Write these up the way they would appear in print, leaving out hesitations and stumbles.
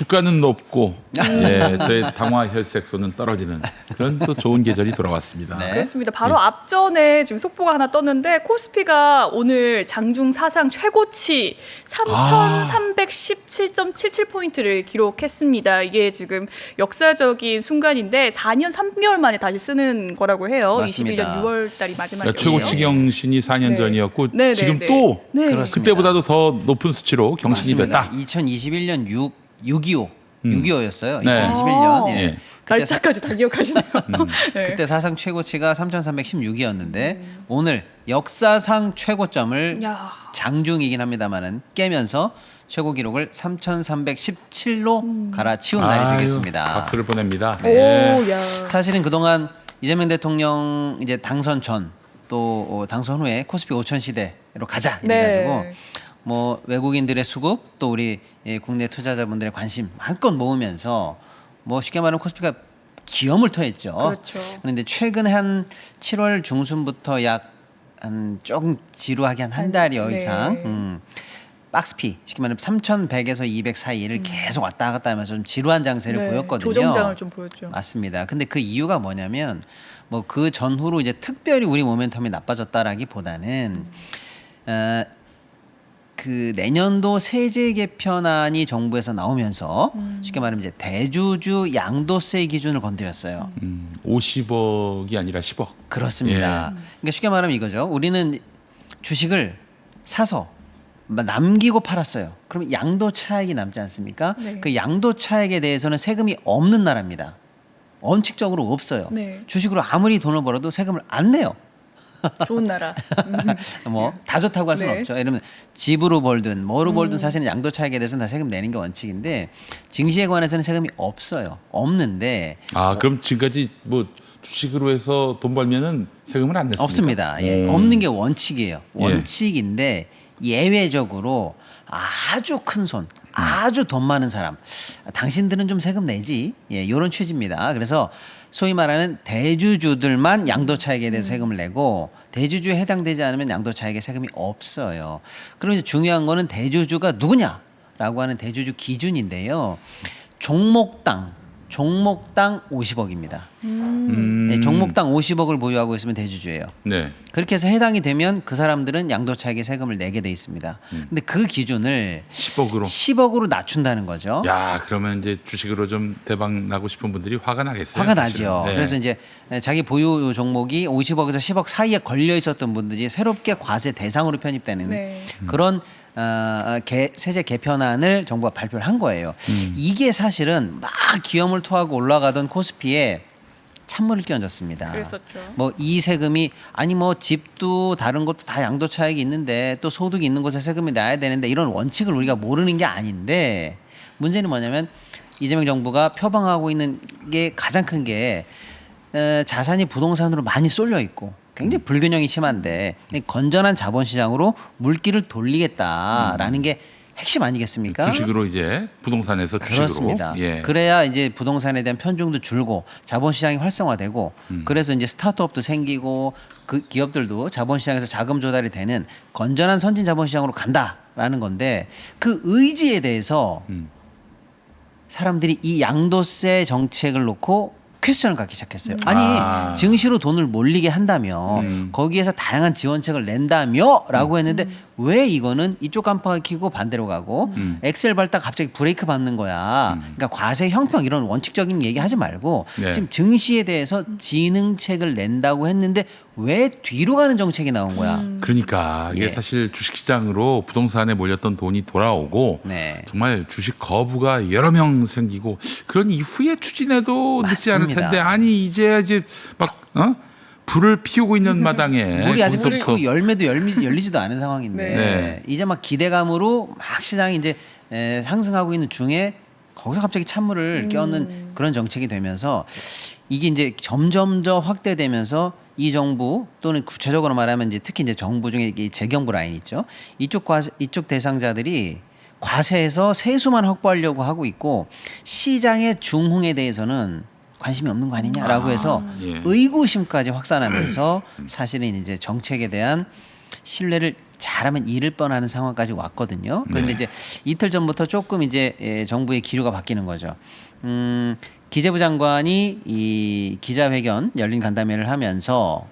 주가는 높고 예, 저의 당화 혈색소는 떨어지는 그런 또 좋은 계절이 돌아왔습니다. 네. 그렇습니다. 바로 앞전에 지금 속보가 하나 떴는데 코스피가 오늘 장중 사상 최고치 3,317.77포인트를 기록했습니다. 이게 지금 역사적인 순간인데 4년 3개월 만에 다시 쓰는 거라고 해요. 맞습니다. 21년 6월 달이 마지막이에요. 그러니까 최고치 경신이 4년 네. 전이었고 네, 지금 네, 또 네. 그렇습니다. 그때보다도 더 높은 수치로 경신이 맞습니다. 됐다. 2021년 6.25였어요. 네. 2021년. 아, 예. 그때 날짜까지 다 기억하시네요. 네. 그때 사상 최고치가 3,316이었는데 오늘 역사상 최고점을 야. 장중이긴 합니다만은 깨면서 최고 기록을 3,317로 갈아치운 날이 되겠습니다. 박수를 보냅니다. 오, 예. 야. 사실은 그동안 이재명 대통령 이제 당선 전 또 당선 후에 코스피 5천 시대로 가자 이래가지고 네. 뭐 외국인들의 수급 또 우리 국내 투자자분들의 관심 한껏 모으면서 뭐 쉽게 말하면 코스피가 기염을 토했죠. 그렇죠. 그런데 최근 한 7월 중순부터 약 한 조금 지루하게 한 달여 네. 이상 박스피 쉽게 말하면 3,100에서 200 사이를 계속 왔다 갔다 하면서 좀 지루한 장세를 네, 보였거든요. 조정장을 좀 보였죠. 맞습니다. 근데 그 이유가 뭐냐면 뭐 그 전후로 이제 특별히 우리 모멘텀이 나빠졌다라기보다는 그 내년도 세제 개편안이 정부에서 나오면서 쉽게 말하면 이제 대주주 양도세 기준을 건드렸어요. 50억이 아니라 10억. 그렇습니다. 그러니까 쉽게 말하면 이거죠. 우리는 주식을 사서 남기고 팔았어요. 그럼 양도 차익이 남지 않습니까? 네. 그 양도 차익에 대해서는 세금이 없는 나라입니다. 원칙적으로 없어요. 네. 주식으로 아무리 돈을 벌어도 세금을 안 내요. 좋은 나라. 뭐 다 좋다고 할 수는 네. 없죠. 예를 들면 집으로 벌든 뭐로 벌든 사실은 양도 차익에 대해서는 다 세금 내는 게 원칙인데 증시에 관해서는 세금이 없어요. 없는데 아 그럼 지금까지 뭐 주식으로 해서 돈 벌면은 세금을 안 냈습니까? 없습니다. 예. 없는 게 원칙이에요. 예. 원칙인데 예외적으로 아주 큰 손, 아주 돈 많은 사람, 당신들은 좀 세금 내지. 예, 이런 취지입니다. 그래서 소위 말하는 대주주들만 양도 차익에 대해서 세금을 내고 대주주에 해당되지 않으면 양도 차익에 세금이 없어요. 그럼 이제 중요한 거는 대주주가 누구냐라고 하는 대주주 기준인데요. 종목당 50억입니다. 네, 종목당 50억을 보유하고 있으면 대주주예요. 네. 그렇게 해서 해당이 되면 그 사람들은 양도 차익의 세금을 내게 돼 있습니다. 근데 그 기준을 10억으로. 10억으로 낮춘다는 거죠. 야 그러면 이제 주식으로 좀 대박 나고 싶은 분들이 화가 나겠어요. 화가 사실은. 나죠. 네. 그래서 이제 자기 보유 종목이 50억에서 10억 사이에 걸려 있었던 분들이 새롭게 과세 대상으로 편입되는 네. 그런 세제 개편안을 정부가 발표를 한 거예요. 이게 사실은 막 기염을 토하고 올라가던 코스피에 찬물을 끼얹었습니다. 그랬었죠. 뭐 이 세금이 아니 뭐 집도 다른 것도 다 양도 차익이 있는데 또 소득이 있는 곳에 세금이 나야 되는데 이런 원칙을 우리가 모르는 게 아닌데 문제는 뭐냐면 이재명 정부가 표방하고 있는 게 가장 큰 게 자산이 부동산으로 많이 쏠려 있고 굉장히 불균형이 심한데 건전한 자본시장으로 물기를 돌리겠다라는 게 핵심 아니겠습니까? 주식으로 이제 부동산에서 주식으로. 그렇습니다. 예. 그래야 이제 부동산에 대한 편중도 줄고 자본시장이 활성화되고 그래서 이제 스타트업도 생기고 그 기업들도 자본시장에서 자금 조달이 되는 건전한 선진 자본시장으로 간다라는 건데 그 의지에 대해서 사람들이 이 양도세 정책을 놓고 퀘스천을 갖기 시작했어요. 아니 증시로 돈을 몰리게 한다며 거기에서 다양한 지원책을 낸다며라고 했는데 왜 이거는 이쪽 깜빡이 켜고 반대로 가고 엑셀 밟다 갑자기 브레이크 밟는 거야. 그러니까 과세 형평 이런 원칙적인 얘기 하지 말고 네. 지금 증시에 대해서 진흥책을 낸다고 했는데 왜 뒤로 가는 정책이 나온 거야. 그러니까 이게 예. 사실 주식시장으로 부동산에 몰렸던 돈이 돌아오고 네. 정말 주식 거부가 여러 명 생기고 그런 이후에 추진해도 늦지 않을 맞습니다. 텐데 아니 이제 막 불을 피우고 있는 마당에 물이 아직 거기서부터 끓고 열매도 열리지도 않은 상황인데 네. 이제 막 기대감으로 막 시장이 이제 상승하고 있는 중에 거기서 갑자기 찬물을 껴얹는 그런 정책이 되면서 이게 이제 점점 더 확대되면서 이 정부 또는 구체적으로 말하면 이제 특히 이제 정부 중에 이 재경부 라인 있죠. 이쪽 대상자들이 과세에서 세수만 확보하려고 하고 있고 시장의 중흥에 대해서는 관심이 없는 거 아니냐라고 해서 예. 의구심까지 확산하면서 사실은 이제 정책에 대한 신뢰를 잘하면 잃을 뻔하는 상황까지 왔거든요. 그런데 네. 이제 이틀 전부터 조금 이제 정부의 기류가 바뀌는 거죠. 기재부 장관이 이 기자회견 열린 간담회를 하면서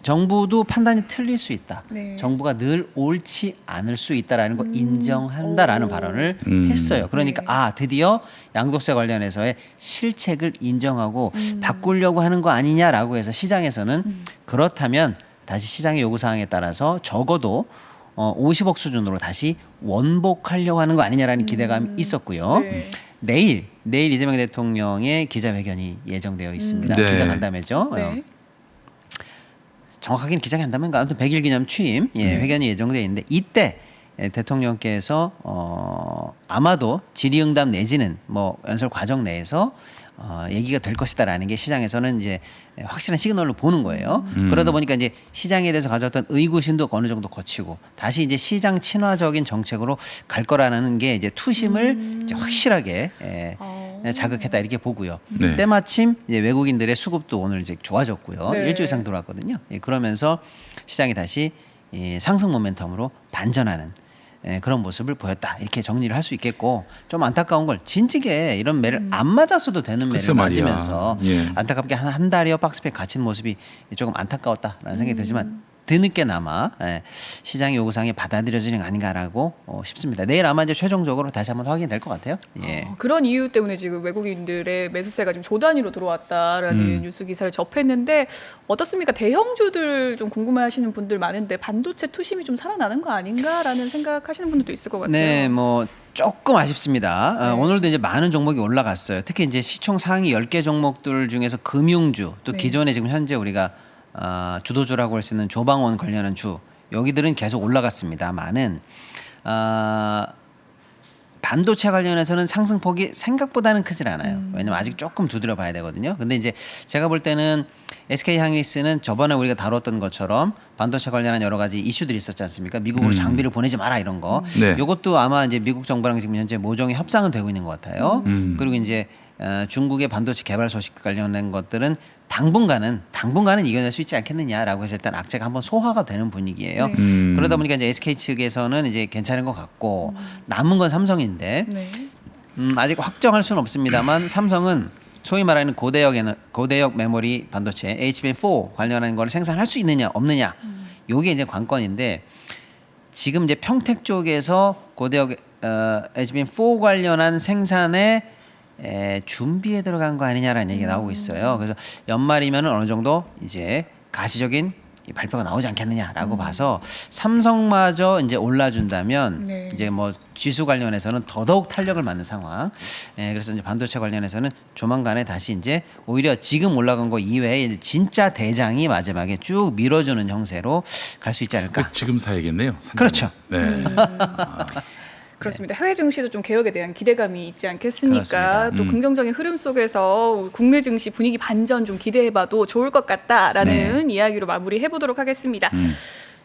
정부도 판단이 틀릴 수 있다. 네. 정부가 늘 옳지 않을 수 있다라는 거 인정한다라는 오. 발언을 음. 했어요. 그러니까 네. 드디어 양도세 관련해서의 실책을 인정하고 바꾸려고 하는 거 아니냐라고 해서 시장에서는 그렇다면 다시 시장의 요구 사항에 따라서 적어도 50억 수준으로 다시 원복하려고 하는 거 아니냐라는 기대감이 있었고요. 네. 내일 이재명 대통령의 기자회견이 예정되어 있습니다. 네. 기자간담회죠. 네. 정확하게는 기자간담회인가 아무튼 100일 기념 취임 회견이 예정되어 있는데 이때 대통령께서 아마도 질의응답 내지는 뭐 연설 과정 내에서 얘기가 될 것이다라는 게 시장에서는 이제 확실한 시그널로 보는 거예요. 그러다 보니까 이제 시장에 대해서 가져왔던 의구심도 어느 정도 거치고 다시 이제 시장 친화적인 정책으로 갈 거라는 게 이제 투심을 이제 확실하게 자극했다 이렇게 보고요. 네. 때마침 이제 외국인들의 수급도 오늘 이제 좋아졌고요. 네. 일주 이상 들어왔거든요. 그러면서 시장이 다시 상승 모멘텀으로 반전하는 그런 모습을 보였다. 이렇게 정리를 할 수 있겠고 좀 안타까운 걸 진즉에 이런 매를 안 맞았어도 되는 글쎄 매를 말이야. 맞으면서 예. 안타깝게 한 달여 박스팩 갇힌 모습이 조금 안타까웠다라는 생각이 들지만 뒤늦게나마 시장의 요구사항이 받아들여지는 거 아닌가라고 싶습니다. 내일 아마 이제 최종적으로 다시 한번 확인될 것 같아요. 예. 그런 이유 때문에 지금 외국인들의 매수세가 지금 조 단위로 들어왔다라는 뉴스 기사를 접했는데 어떻습니까? 대형주들 좀 궁금해하시는 분들 많은데 반도체 투심이 좀 살아나는 거 아닌가라는 생각하시는 분들도 있을 것 같아요. 네, 뭐 조금 아쉽습니다. 네. 오늘도 이제 많은 종목이 올라갔어요. 특히 이제 시총 상위 10개 종목들 중에서 금융주 또 네. 기존에 지금 현재 우리가 주도주라고 할 수 있는 조방원 관련한 주 여기들은 계속 올라갔습니다만은 반도체 관련해서는 상승폭이 생각보다는 크질 않아요. 왜냐면 아직 조금 두드려 봐야 되거든요. 근데 이제 제가 볼 때는 SK 하이닉스는 저번에 우리가 다뤘던 것처럼 반도체 관련한 여러 가지 이슈들이 있었지 않습니까? 미국으로 장비를 보내지 마라 이런 거. 네. 이것도 아마 이제 미국 정부랑 지금 현재 모종의 협상은 되고 있는 것 같아요. 그리고 이제 중국의 반도체 개발 소식 관련된 것들은 당분간은 이겨낼 수 있지 않겠느냐라고 해서 일단 악재가 한번 소화가 되는 분위기예요. 네. 그러다 보니까 이제 SK 측에서는 이제 괜찮은 것 같고 남은 건 삼성인데 네. 아직 확정할 수는 없습니다만 삼성은 소위 말하는 고대역 메모리 반도체 HBM4 관련한 걸 생산할 수 있느냐 없느냐 요게 이제 관건인데 지금 이제 평택 쪽에서 고대역 HBM4 관련한 생산에 준비에 들어간 거 아니냐라는 얘기가 나오고 있어요. 그래서 연말이면 어느 정도 이제 가시적인 이 발표가 나오지 않겠느냐라고 봐서 삼성마저 이제 올라준다면 네. 이제 뭐 지수 관련해서는 더더욱 탄력을 맞는 상황. 그래서 이제 반도체 관련해서는 조만간에 다시 이제 오히려 지금 올라간 거 이외에 이제 진짜 대장이 마지막에 쭉 밀어주는 형세로 갈 수 있지 않을까. 지금 사야겠네요. 상당히. 그렇죠. 네. 그렇습니다. 해외 증시도 좀 개혁에 대한 기대감이 있지 않겠습니까? 그렇습니다. 또 긍정적인 흐름 속에서 국내 증시 분위기 반전 좀 기대해봐도 좋을 것 같다라는 이야기로 마무리해 보도록 하겠습니다.